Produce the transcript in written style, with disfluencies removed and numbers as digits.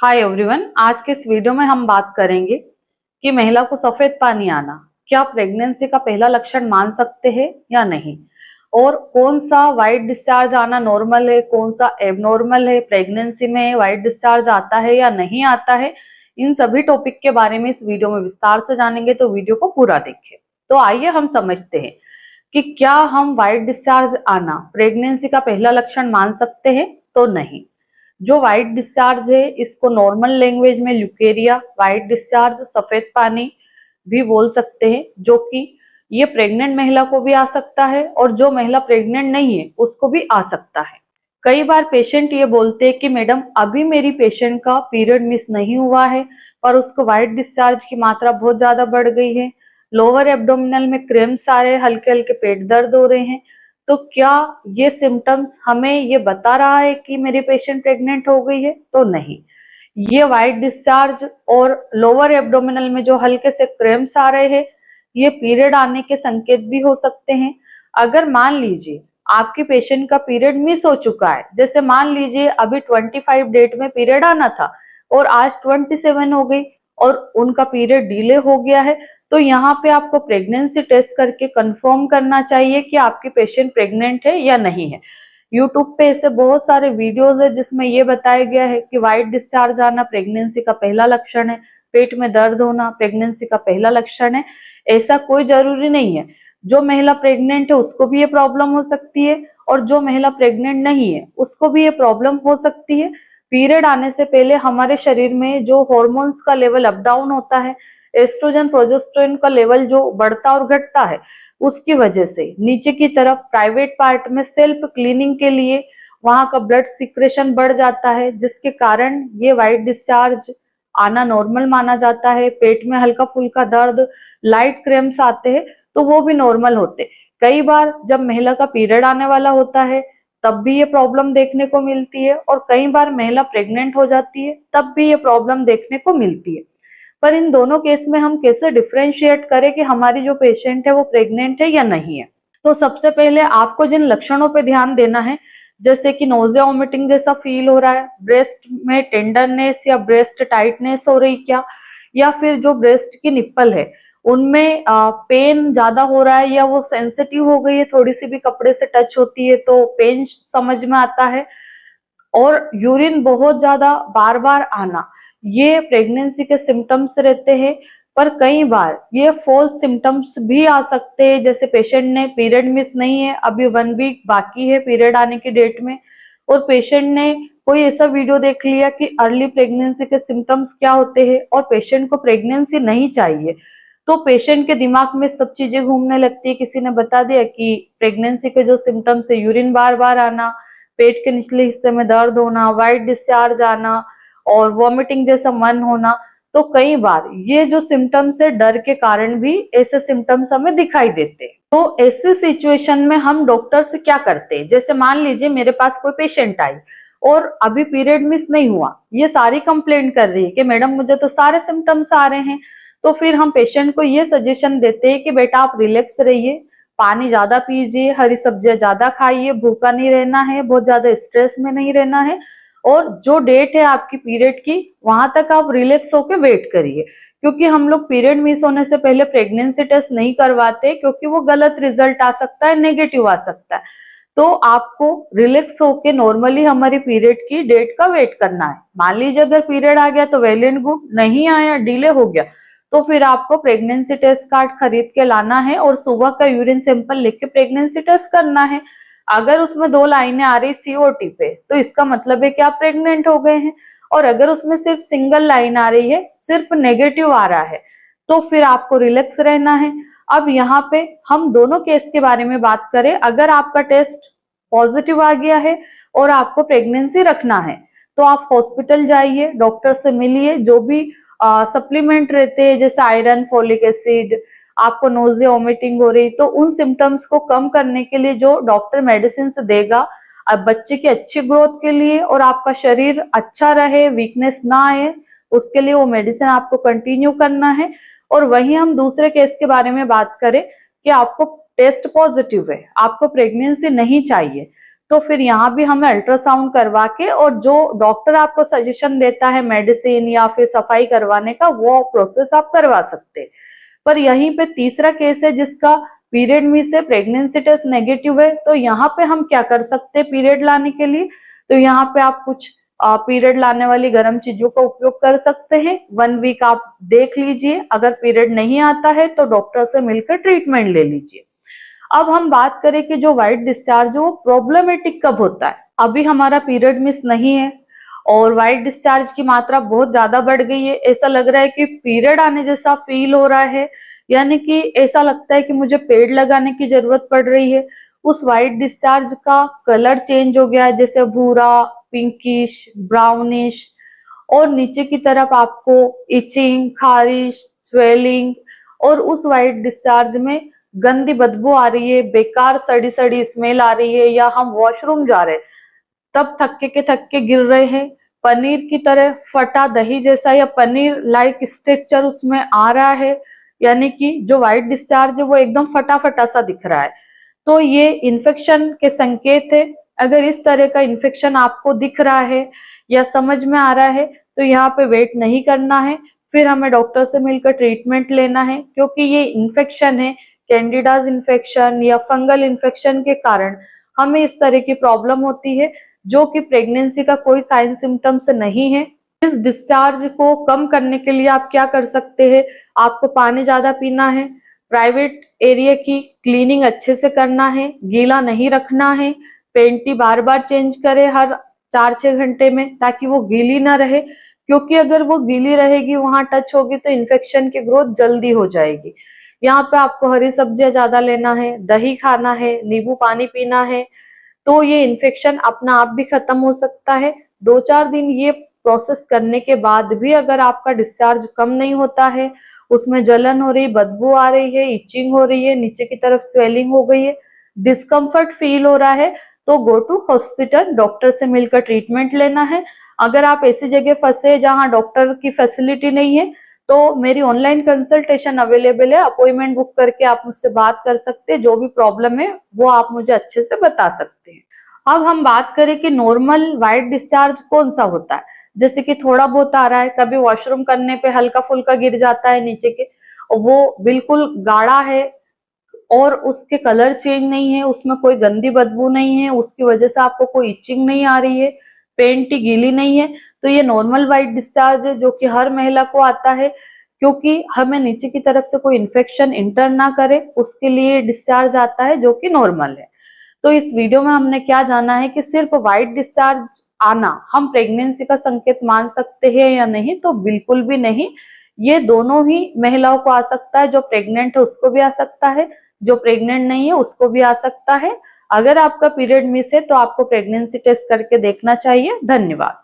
Hi everyone, आज के इस वीडियो में हम बात करेंगे कि महिला को सफेद पानी आना क्या प्रेगनेंसी का पहला लक्षण मान सकते हैं या नहीं, और कौन सा व्हाइट डिस्चार्ज आना नॉर्मल है, कौन सा एबनॉर्मल है, प्रेगनेंसी में व्हाइट डिस्चार्ज आता है या नहीं आता है। इन सभी टॉपिक के बारे में इस वीडियो में विस्तार से जानेंगे, तो वीडियो को पूरा देखें। तो आइए हम समझते हैं कि क्या हम व्हाइट डिस्चार्ज आना प्रेगनेंसी का पहला लक्षण मान सकते हैं तो नहीं। जो व्हाइट डिस्चार्ज है इसको नॉर्मल लैंग्वेज में ल्यूकेरिया, व्हाइट डिस्चार्ज, सफेद पानी भी बोल सकते हैं, जो कि ये प्रेग्नेंट महिला को भी आ सकता है और जो महिला प्रेग्नेंट नहीं है उसको भी आ सकता है। कई बार पेशेंट ये बोलते हैं कि मैडम अभी मेरी पेशेंट का पीरियड मिस नहीं हुआ है पर उसको व्हाइट डिस्चार्ज की मात्रा बहुत ज्यादा बढ़ गई है, लोअर एब्डोमिनल में क्रैम्प्स आ रहे हैं, हल्के हल्के पेट दर्द हो रहे हैं। तो क्या ये सिम्टम्स हमें ये बता रहा है कि मेरी पेशेंट प्रेग्नेंट हो गई है? तो नहीं। ये व्हाइट डिस्चार्ज और लोअर एब्डोमिनल में जो हल्के से क्रैम्प्स आ रहे हैं ये पीरियड आने के संकेत भी हो सकते हैं। अगर मान लीजिए आपकी पेशेंट का पीरियड मिस हो चुका है, जैसे मान लीजिए अभी 25 डेट में पीरियड आना था और आज 27 हो गई और उनका पीरियड डिले हो गया है, तो यहाँ पे आपको प्रेगनेंसी टेस्ट करके कंफर्म करना चाहिए कि आपकी पेशेंट प्रेग्नेंट है या नहीं है। यूट्यूब पे ऐसे बहुत सारे वीडियोस है जिसमें ये बताया गया है कि व्हाइट डिस्चार्ज आना प्रेगनेंसी का पहला लक्षण है, पेट में दर्द होना प्रेगनेंसी का पहला लक्षण है। ऐसा कोई जरूरी नहीं है। जो महिला प्रेग्नेंट है उसको भी ये प्रॉब्लम हो सकती है और जो महिला प्रेग्नेंट नहीं है उसको भी ये प्रॉब्लम हो सकती है। पीरियड आने से पहले हमारे शरीर में जो हॉर्मोन्स का लेवल अप डाउन होता है, एस्ट्रोजन प्रोजेस्टेरोन का लेवल जो बढ़ता और घटता है, उसकी वजह से नीचे की तरफ प्राइवेट पार्ट में सेल्फ क्लीनिंग के लिए वहां का ब्लड सिक्रेशन बढ़ जाता है, जिसके कारण ये व्हाइट डिस्चार्ज आना नॉर्मल माना जाता है। पेट में हल्का फुल्का दर्द, लाइट क्रैम्प्स आते हैं तो वो भी नॉर्मल होते। कई बार जब महिला का पीरियड आने वाला होता है तब भी ये प्रॉब्लम देखने को मिलती है और कई बार महिला प्रेग्नेंट हो जाती है तब भी ये प्रॉब्लम देखने को मिलती है। पर इन दोनों केस में हम कैसे डिफरेंशिएट करें कि हमारी जो पेशेंट है वो प्रेग्नेंट है या नहीं है। तो सबसे पहले आपको जिन लक्षणों पे ध्यान देना है, जैसे कि नोजिया वोमिटिंग जैसा फील हो रहा है, ब्रेस्ट में टेंडरनेस या ब्रेस्ट टाइटनेस हो रही क्या, या फिर जो ब्रेस्ट की निप्पल है उनमें पेन ज्यादा हो रहा है या वो सेंसिटिव हो गई है, थोड़ी सी भी कपड़े से टच होती है तो पेन समझ में आता है, और यूरिन बहुत ज्यादा बार बार आना, ये प्रेगनेंसी के सिम्टम्स रहते हैं। पर कई बार ये फॉल्स सिम्टम्स भी आ सकते हैं, जैसे पेशेंट ने पीरियड मिस नहीं है, अभी 1 वीक बाकी है पीरियड आने की डेट में, और पेशेंट ने कोई ऐसा वीडियो देख लिया कि अर्ली प्रेगनेंसी के सिम्टम्स क्या होते हैं और पेशेंट को प्रेगनेंसी नहीं चाहिए, तो पेशेंट के दिमाग में सब चीजें घूमने लगती है। किसी ने बता दिया कि प्रेगनेंसी के जो सिम्टम्स है यूरिन बार बार आना, पेट के निचले हिस्से में दर्द होना, व्हाइट डिस्चार्ज आना और वॉमिटिंग जैसा मन होना, तो कई बार ये जो सिम्टम्स है डर के कारण भी ऐसे सिम्टम्स हमें दिखाई देते हैं। तो ऐसे सिचुएशन में हम डॉक्टर से क्या करते हैं, जैसे मान लीजिए मेरे पास कोई पेशेंट आई और अभी पीरियड मिस नहीं हुआ, ये सारी कंप्लेंट कर रही है कि मैडम मुझे तो सारे सिम्टम्स आ रहे हैं, तो फिर हम पेशेंट को ये सजेशन देते हैं कि बेटा आप रिलैक्स रहिए, पानी ज्यादा पीजिए, हरी सब्जियां ज्यादा खाइए, भूखा नहीं रहना है, बहुत ज्यादा स्ट्रेस में नहीं रहना है, और जो डेट है आपकी पीरियड की वहां तक आप रिलैक्स होकर वेट करिए। क्योंकि हम लोग पीरियड मिस होने से पहले प्रेगनेंसी टेस्ट नहीं करवाते, क्योंकि वो गलत रिजल्ट आ सकता है, नेगेटिव आ सकता है। तो आपको रिलैक्स होके नॉर्मली हमारी पीरियड की डेट का वेट करना है। मान लीजिए अगर पीरियड आ गया तो वेल एंड गुड, नहीं आया, डिले हो गया, तो फिर आपको प्रेगनेंसी टेस्ट कार्ड खरीद के लाना है और सुबह का यूरिन सैंपल लेके प्रेगनेंसी टेस्ट करना है। अगर उसमें 2 लाइनें आ रही सीओटी पे तो इसका मतलब है कि आप प्रेग्नेंट हो गए हैं, और अगर उसमें सिर्फ सिंगल लाइन आ रही है, सिर्फ नेगेटिव आ रहा है, तो फिर आपको रिलैक्स रहना है। अब यहाँ पे हम दोनों केस के बारे में बात करें, अगर आपका टेस्ट पॉजिटिव आ गया है और आपको प्रेगनेंसी रखना है तो आप हॉस्पिटल जाइए, डॉक्टर से मिलिए, जो भी सप्लीमेंट रहते हैं जैसे आयरन, फोलिक एसिड, आपको नोजिया वोमिटिंग हो रही तो उन सिम्टम्स को कम करने के लिए जो डॉक्टर मेडिसिन देगा, अब बच्चे की अच्छी ग्रोथ के लिए और आपका शरीर अच्छा रहे, वीकनेस ना आए, उसके लिए वो मेडिसिन आपको कंटिन्यू करना है। और वहीं हम दूसरे केस के बारे में बात करें कि आपको टेस्ट पॉजिटिव है, आपको प्रेगनेंसी नहीं चाहिए, तो फिर यहाँ भी हमें अल्ट्रासाउंड करवा के और जो डॉक्टर आपको सजेशन देता है मेडिसिन या फिर सफाई करवाने का, वो प्रोसेस आप करवा सकते हैं। पर यहीं पे तीसरा केस है जिसका पीरियड मिस है, प्रेगनेंसी टेस्ट नेगेटिव है, तो यहाँ पे हम क्या कर सकते हैं पीरियड लाने के लिए? तो यहाँ पे आप कुछ पीरियड लाने वाली गर्म चीजों का उपयोग कर सकते हैं। 1 वीक आप देख लीजिए, अगर पीरियड नहीं आता है तो डॉक्टर से मिलकर ट्रीटमेंट ले लीजिए। अब हम बात करें कि जो व्हाइट डिस्चार्ज वो प्रॉब्लमेटिक कब होता है। अभी हमारा पीरियड मिस नहीं है और व्हाइट डिस्चार्ज की मात्रा बहुत ज्यादा बढ़ गई है, ऐसा लग रहा है कि पीरियड आने जैसा फील हो रहा है, यानी कि ऐसा लगता है कि मुझे पेड लगाने की जरूरत पड़ रही है। उस व्हाइट डिस्चार्ज का कलर चेंज हो गया है, जैसे भूरा, पिंकिश, ब्राउनिश, और नीचे की तरफ आपको इचिंग, खारिश, स्वेलिंग, और उस व्हाइट डिस्चार्ज में गंदी बदबू आ रही है, बेकार सड़ी सड़ी स्मेल आ रही है, या हम वॉशरूम जा रहे हैं तब थक्के के थक्के गिर रहे हैं, पनीर की तरह फटा दही जैसा या पनीर लाइक स्ट्रक्चर उसमें आ रहा है, यानी कि जो व्हाइट डिस्चार्ज है वो एकदम फटा फटा सा दिख रहा है, तो ये इन्फेक्शन के संकेत है। अगर इस तरह का इन्फेक्शन आपको दिख रहा है या समझ में आ रहा है तो यहाँ पे वेट नहीं करना है, फिर हमें डॉक्टर से मिलकर ट्रीटमेंट लेना है, क्योंकि ये इन्फेक्शन है, कैंडिडाज इन्फेक्शन या फंगल इन्फेक्शन के कारण हमें इस तरह की प्रॉब्लम होती है, जो कि प्रेगनेंसी का कोई साइन सिम्टम्स नहीं है। इस डिस्चार्ज को कम करने के लिए आप क्या कर सकते हैं? आपको पानी ज्यादा पीना है, प्राइवेट एरिया की क्लीनिंग अच्छे से करना है, गीला नहीं रखना है, पेंटी बार बार चेंज करें हर 4-6 घंटे में ताकि वो गीली ना रहे, क्योंकि अगर वो गीली रहेगी, वहां टच होगी तो इन्फेक्शन की ग्रोथ जल्दी हो जाएगी। यहाँ पे आपको हरी सब्जियां ज्यादा लेना है, दही खाना है, नींबू पानी पीना है, तो ये इन्फेक्शन अपना आप भी खत्म हो सकता है। 2-4 दिन ये प्रोसेस करने के बाद भी अगर आपका डिस्चार्ज कम नहीं होता है, उसमें जलन हो रही, बदबू आ रही है, इचिंग हो रही है, नीचे की तरफ स्वेलिंग हो गई है, डिस्कम्फर्ट फील हो रहा है, तो गो टू हॉस्पिटल, डॉक्टर से मिलकर ट्रीटमेंट लेना है। अगर आप ऐसी जगह फंसे जहां डॉक्टर की फैसिलिटी नहीं है, तो मेरी ऑनलाइन कंसल्टेशन अवेलेबल है, अपॉइंटमेंट बुक करके आप मुझसे बात कर सकते हैं, जो भी प्रॉब्लम है वो आप मुझे अच्छे से बता सकते हैं। अब हम बात करें कि नॉर्मल व्हाइट डिस्चार्ज कौन सा होता है, जैसे कि थोड़ा बहुत आ रहा है, कभी वॉशरूम करने पे हल्का फुल्का गिर जाता है नीचे के, वो बिल्कुल गाढ़ा है और उसके कलर चेंज नहीं है, उसमें कोई गंदी बदबू नहीं है, उसकी वजह से आपको कोई इचिंग नहीं आ रही है, पेंटी गीली नहीं है, तो ये नॉर्मल व्हाइट डिस्चार्ज है, जो कि हर महिला को आता है, क्योंकि हमें नीचे की तरफ से कोई इन्फेक्शन इंटर ना करे उसके लिए डिस्चार्ज आता है, जो कि नॉर्मल है। तो इस वीडियो में हमने क्या जाना है कि सिर्फ व्हाइट डिस्चार्ज आना हम प्रेगनेंसी का संकेत मान सकते हैं या नहीं, तो बिल्कुल भी नहीं। ये दोनों ही महिलाओं को आ सकता है, जो प्रेग्नेंट है उसको भी आ सकता है, जो प्रेग्नेंट नहीं है उसको भी आ सकता है। अगर आपका पीरियड मिस है तो आपको प्रेगनेंसी टेस्ट करके देखना चाहिए। धन्यवाद।